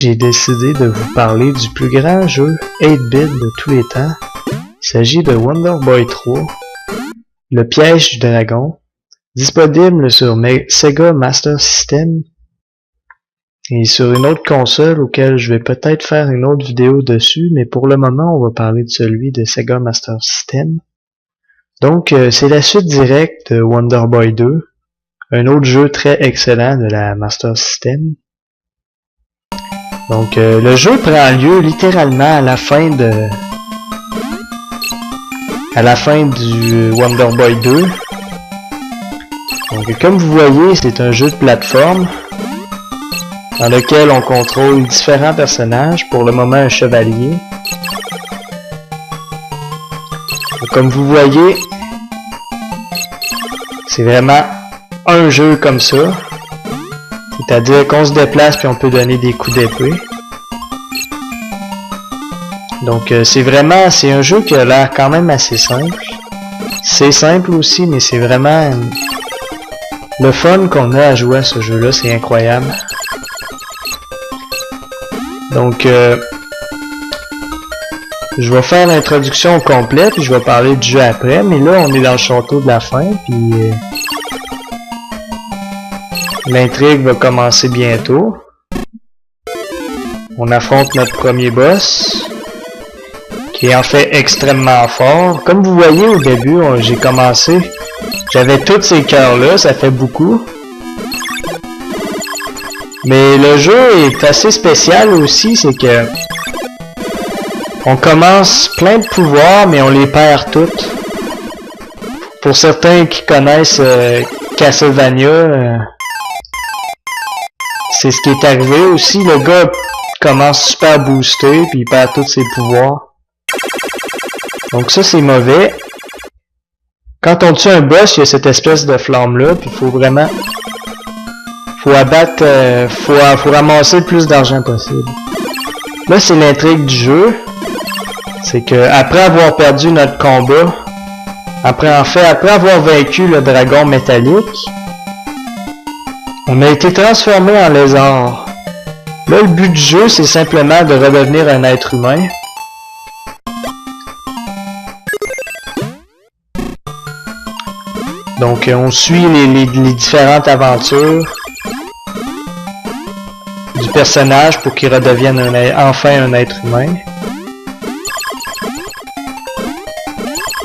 J'ai décidé de vous parler du plus grand jeu 8-bit de tous les temps. Il s'agit de Wonder Boy 3, Le Piège du Dragon, disponible sur Sega Master System et sur une autre console auquel je vais peut-être faire une autre vidéo dessus, mais pour le moment on va parler de celui de Sega Master System. Donc c'est la suite directe de Wonder Boy 2, un autre jeu très excellent de la Master System. Donc le jeu prend lieu littéralement à la fin du Wonder Boy 2. Donc comme vous voyez, c'est un jeu de plateforme dans lequel on contrôle différents personnages, pour le moment un chevalier. Et comme vous voyez, c'est vraiment un jeu comme ça. C'est-à-dire qu'on se déplace puis on peut donner des coups d'épée. Donc c'est un jeu qui a l'air quand même assez simple. C'est simple aussi, mais c'est vraiment le fun qu'on a à jouer à ce jeu-là, c'est incroyable. Donc je vais faire l'introduction au complet, puis je vais parler du jeu après, mais là on est dans le château de la fin, puis l'intrigue va commencer bientôt. On affronte notre premier boss, qui est en fait extrêmement fort. Comme vous voyez au début, j'ai commencé, j'avais tous ces cœurs-là, ça fait beaucoup. Mais le jeu est assez spécial aussi, c'est que on commence plein de pouvoirs, mais on les perd toutes. Pour certains qui connaissent Castlevania, c'est ce qui est arrivé aussi. Le gars commence super boosté, puis il perd tous ses pouvoirs. Donc ça, c'est mauvais. Quand on tue un boss, il y a cette espèce de flamme-là, puis il faut vraiment... faut abattre... faut ramasser le plus d'argent possible. Là, c'est l'intrigue du jeu. C'est que après avoir perdu notre combat, après avoir vaincu le dragon métallique, on a été transformé en lézard. Là, le but du jeu, c'est simplement de redevenir un être humain. Donc, on suit les différentes aventures du personnage pour qu'il redevienne enfin un être humain.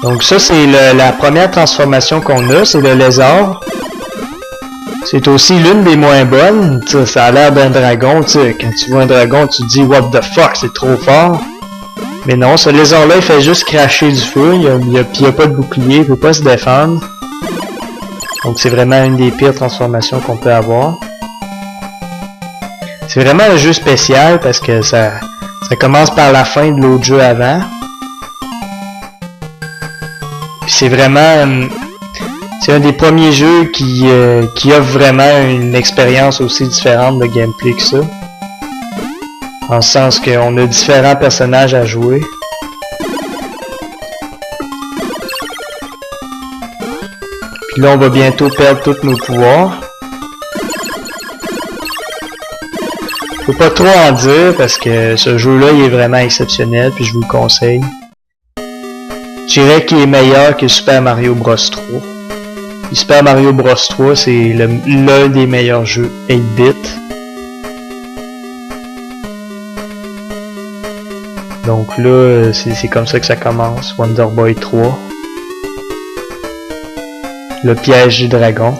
Donc ça, c'est la première transformation qu'on a, c'est le lézard. C'est aussi l'une des moins bonnes. T'sais, ça a l'air d'un dragon. T'sais, quand tu vois un dragon, tu te dis « What the fuck, c'est trop fort ». Mais non, ce lézard-là, il fait juste cracher du feu. Il n'y a pas de bouclier, il peut pas se défendre. Donc c'est vraiment une des pires transformations qu'on peut avoir. C'est vraiment un jeu spécial parce que ça commence par la fin de l'autre jeu avant. Puis c'est vraiment... c'est un des premiers jeux qui offre vraiment une expérience aussi différente de gameplay que ça. En le sens qu'on a différents personnages à jouer. Puis là, on va bientôt perdre tous nos pouvoirs. Faut pas trop en dire parce que ce jeu-là, il est vraiment exceptionnel, puis je vous le conseille. Je dirais qu'il est meilleur que Super Mario Bros 3. Et Super Mario Bros 3, c'est l'un des meilleurs jeux 8-bit. Donc là, c'est comme ça que ça commence, Wonder Boy 3. Le piège du dragon.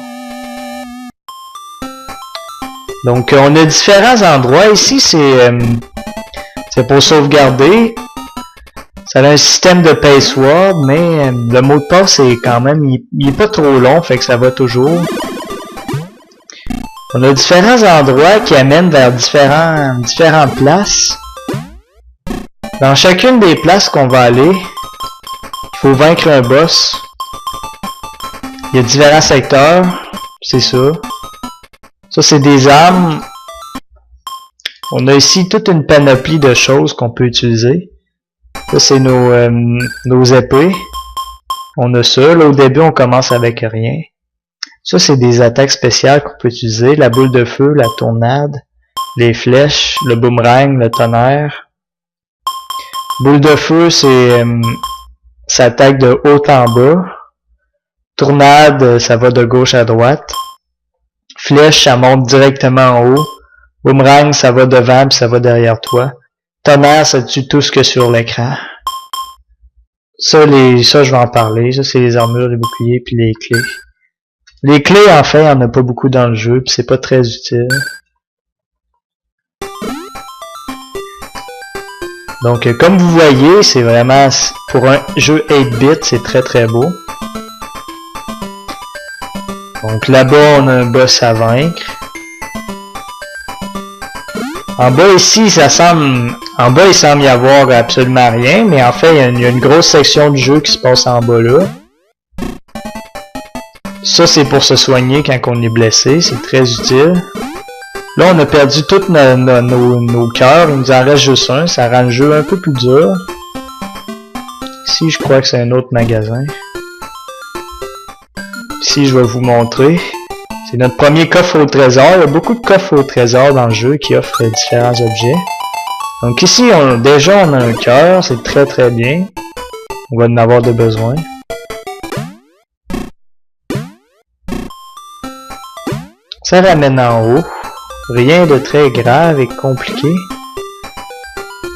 Donc on a différents endroits ici, c'est pour sauvegarder. Ça a un système de password, mais le mot de passe est quand même, il est pas trop long, fait que ça va toujours. On a différents endroits qui amènent vers différentes places. Dans chacune des places qu'on va aller, il faut vaincre un boss. Il y a différents secteurs, c'est ça. Ça, c'est des armes. On a ici toute une panoplie de choses qu'on peut utiliser. Ça, c'est nos épées. On a ça. Là, au début, on commence avec rien. Ça, c'est des attaques spéciales qu'on peut utiliser. La boule de feu, la tornade, les flèches, le boomerang, le tonnerre. Boule de feu, c'est ça attaque de haut en bas. Tournade, ça va de gauche à droite. Flèche, ça monte directement en haut. Boomerang, ça va devant puis ça va derrière toi. Tonnerre, ça tue tout ce que sur l'écran. Ça, je vais en parler. Ça, c'est les armures, les boucliers puis les clés. Les clés, en fait, il n'y en a pas beaucoup dans le jeu puis c'est pas très utile. Donc, comme vous voyez, c'est vraiment, pour un jeu 8-bit, c'est très très beau. Donc là-bas, on a un boss à vaincre. En bas ici, en bas, il semble y avoir absolument rien, mais en fait, il y a une grosse section du jeu qui se passe en bas là. Ça, c'est pour se soigner quand on est blessé, c'est très utile. Là, on a perdu tous nos cœurs, il nous en reste juste un, ça rend le jeu un peu plus dur. Ici, je crois que c'est un autre magasin. Ici, je vais vous montrer. C'est notre premier coffre au trésor. Il y a beaucoup de coffres au trésor dans le jeu qui offrent différents objets. Donc ici, déjà, on a un cœur, c'est très très bien. On va en avoir de besoin. Ça ramène en haut. Rien de très grave et compliqué.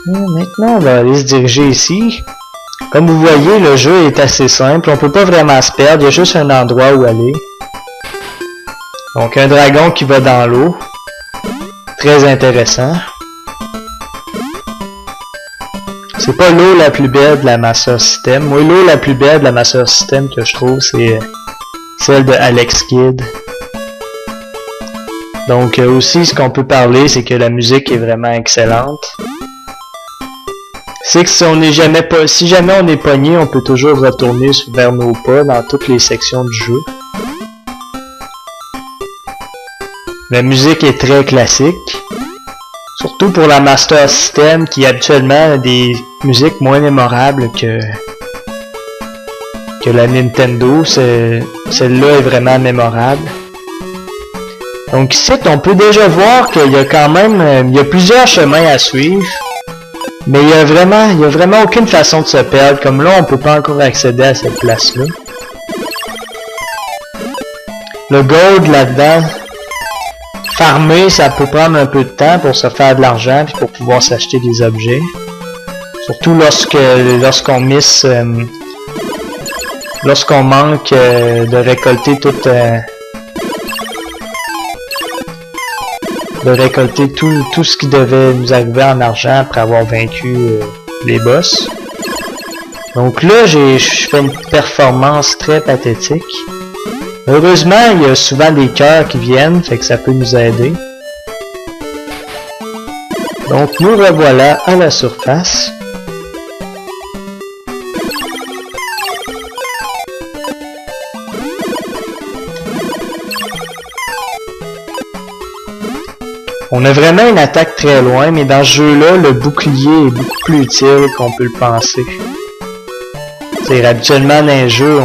Maintenant, on va aller se diriger ici. Comme vous voyez, le jeu est assez simple. On peut pas vraiment se perdre. Il y a juste un endroit où aller. Donc, un dragon qui va dans l'eau. Très intéressant. C'est pas l'eau la plus belle de la Master System. Moi, l'eau la plus belle de la Master System que je trouve, c'est celle de Alex Kidd. Donc aussi, ce qu'on peut parler, c'est que la musique est vraiment excellente. C'est que si jamais on est pogné, on peut toujours retourner vers nos pas dans toutes les sections du jeu. La musique est très classique. Surtout pour la Master System qui habituellement a des musiques moins mémorables que la Nintendo. Celle-là est vraiment mémorable. Donc ici, on peut déjà voir qu'il y a quand même il y a plusieurs chemins à suivre. Mais il y a vraiment aucune façon de se perdre. Comme là, on peut pas encore accéder à cette place-là. Le gold là-dedans, farmer, ça peut prendre un peu de temps pour se faire de l'argent puis pour pouvoir s'acheter des objets. Surtout lorsqu'on manque de récolter tout ce qui devait nous arriver en argent après avoir vaincu les boss. Donc là, je fais une performance très pathétique. Heureusement, il y a souvent des cœurs qui viennent, fait que ça peut nous aider. Donc nous revoilà à la surface. On a vraiment une attaque très loin, mais dans ce jeu-là, le bouclier est beaucoup plus utile qu'on peut le penser. C'est habituellement dans les jeux,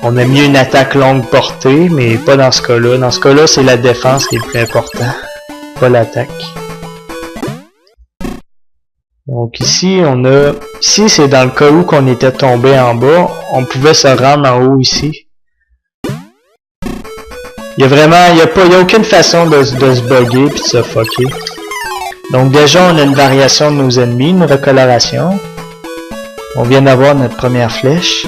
on a mieux une attaque longue portée, mais pas dans ce cas-là. Dans ce cas-là, c'est la défense qui est le plus important, pas l'attaque. Donc ici, ici c'est dans le cas où qu'on était tombé en bas, on pouvait se rendre en haut ici. Il y a aucune façon de se bugger puis de se fucker. Donc déjà, on a une variation de nos ennemis, une recoloration. On vient d'avoir notre première flèche.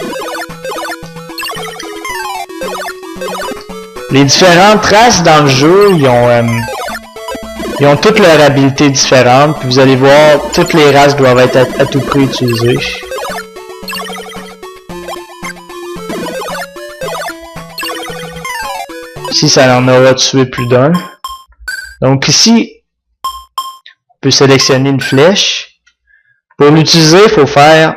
Les différentes races dans le jeu, ils ont toutes leurs habilités différentes. Puis vous allez voir, toutes les races doivent être à tout prix utilisées. Ici, ça en aura tué plus d'un. Donc ici, on peut sélectionner une flèche. Pour l'utiliser, il faut faire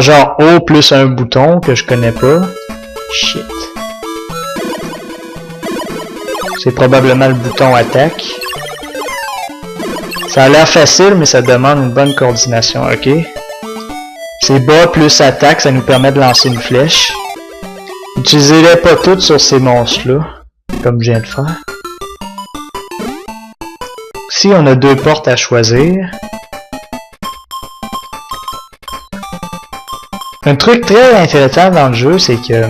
genre O plus un bouton que je connais pas. Shit. C'est probablement le bouton attaque. Ça a l'air facile, mais ça demande une bonne coordination, ok? C'est bas plus attaque, ça nous permet de lancer une flèche. Utilisez-les pas toutes sur ces monstres-là, comme je viens de faire. Ici, on a deux portes à choisir. Un truc très intéressant dans le jeu, c'est que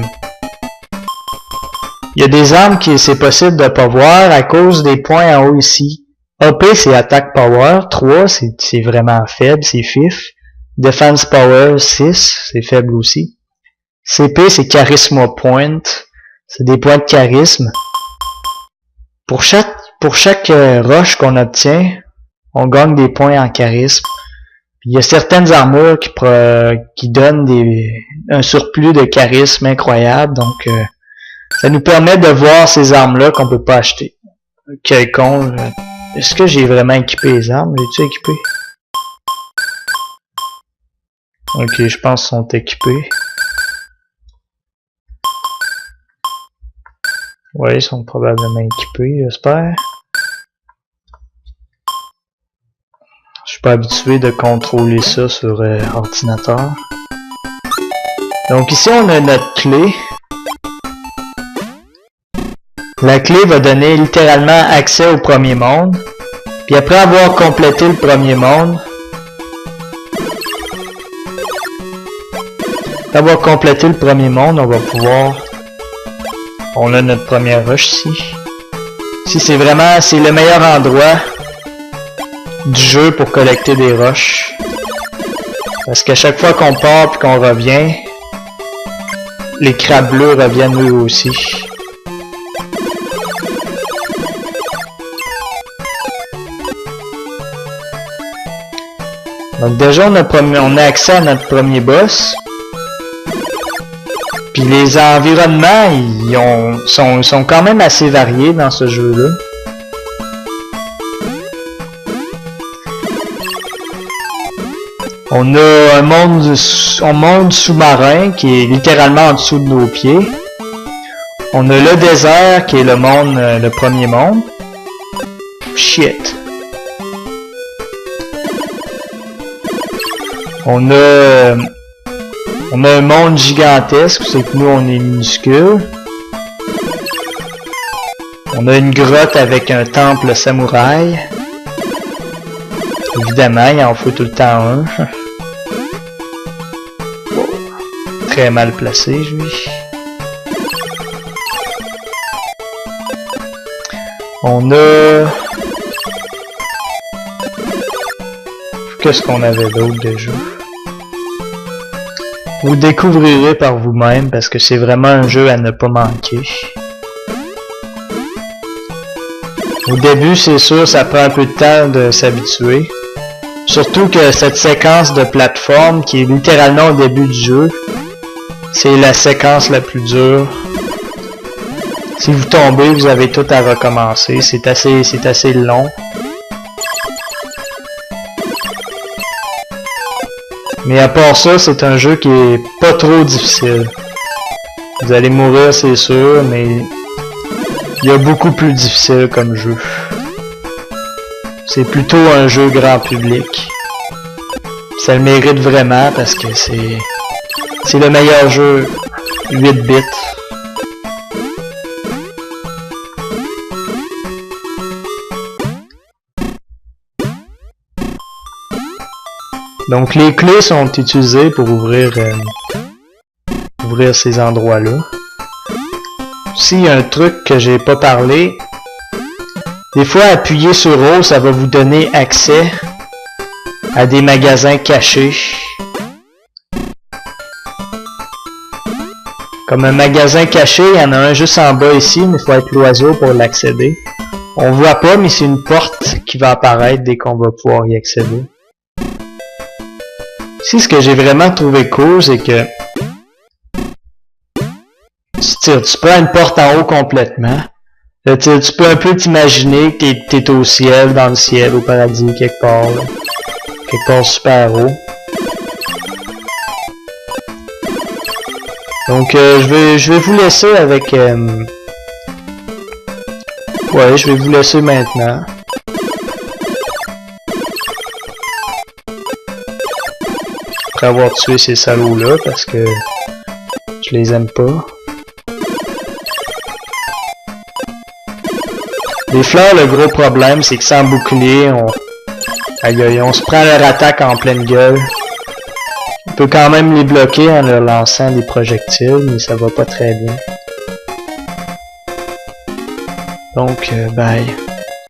il y a des armes qui c'est possible de pas voir à cause des points en haut ici. AP c'est Attack Power, 3 c'est vraiment faible, c'est fif. Defense Power, 6, c'est faible aussi. CP c'est Charisma Point, c'est des points de charisme. Pour chaque roche qu'on obtient, on gagne des points en charisme. Puis il y a certaines armures qui donnent un surplus de charisme incroyable, donc ça nous permet de voir ces armes-là qu'on peut pas acheter. Quel con, est-ce que j'ai vraiment équipé les armes? J'ai-tu équipé? Ok, je pense qu'ils sont équipés. Ouais, ils sont probablement équipés, j'espère. Je suis pas habitué de contrôler ça sur ordinateur. Donc ici on a notre clé. La clé va donner littéralement accès au premier monde. Puis après avoir complété le premier monde, on va pouvoir... On a notre première rush ici. Ici c'est le meilleur endroit du jeu pour collecter des roches. Parce qu'à chaque fois qu'on part et qu'on revient, les crabes bleus reviennent eux aussi. Donc déjà on a accès à notre premier boss. Puis les environnements sont quand même assez variés dans ce jeu-là. On a un monde sous-marin qui est littéralement en dessous de nos pieds. On a le désert qui est le premier monde. Shit. On a un monde gigantesque, c'est que nous on est minuscule. On a une grotte avec un temple samouraï. Évidemment, il en faut tout le temps un. Très mal placé, lui. On a... Qu'est-ce qu'on avait d'autre déjà? Vous découvrirez par vous-même parce que c'est vraiment un jeu à ne pas manquer. Au début, c'est sûr, ça prend un peu de temps de s'habituer. Surtout que cette séquence de plateforme qui est littéralement au début du jeu, c'est la séquence la plus dure. Si vous tombez, vous avez tout à recommencer. C'est assez long. Mais à part ça, c'est un jeu qui est pas trop difficile. Vous allez mourir, c'est sûr, mais il y a beaucoup plus difficile comme jeu. C'est plutôt un jeu grand public. Ça le mérite vraiment parce que c'est le meilleur jeu 8 bits. Donc les clés sont utilisées pour ouvrir ces endroits-là. Ici, il y a un truc que j'ai pas parlé. Des fois, appuyer sur O, ça va vous donner accès à des magasins cachés. Comme un magasin caché, il y en a un juste en bas ici, mais il faut être l'oiseau pour l'accéder. On voit pas, mais c'est une porte qui va apparaître dès qu'on va pouvoir y accéder. Ici, ce que j'ai vraiment trouvé cool, c'est que tu prends une porte en haut complètement. Là, tu peux un peu t'imaginer que t'es au ciel, dans le ciel, au paradis, quelque part, là. Quelque part super haut. Donc, je vais vous laisser avec... Ouais, je vais vous laisser maintenant. Après avoir tué ces salauds-là, parce que je les aime pas. Les fleurs, le gros problème, c'est que sans bouclier, aïe aïe, on se prend leur attaque en pleine gueule. On peut quand même les bloquer en leur lançant des projectiles, mais ça va pas très bien. Donc, bye.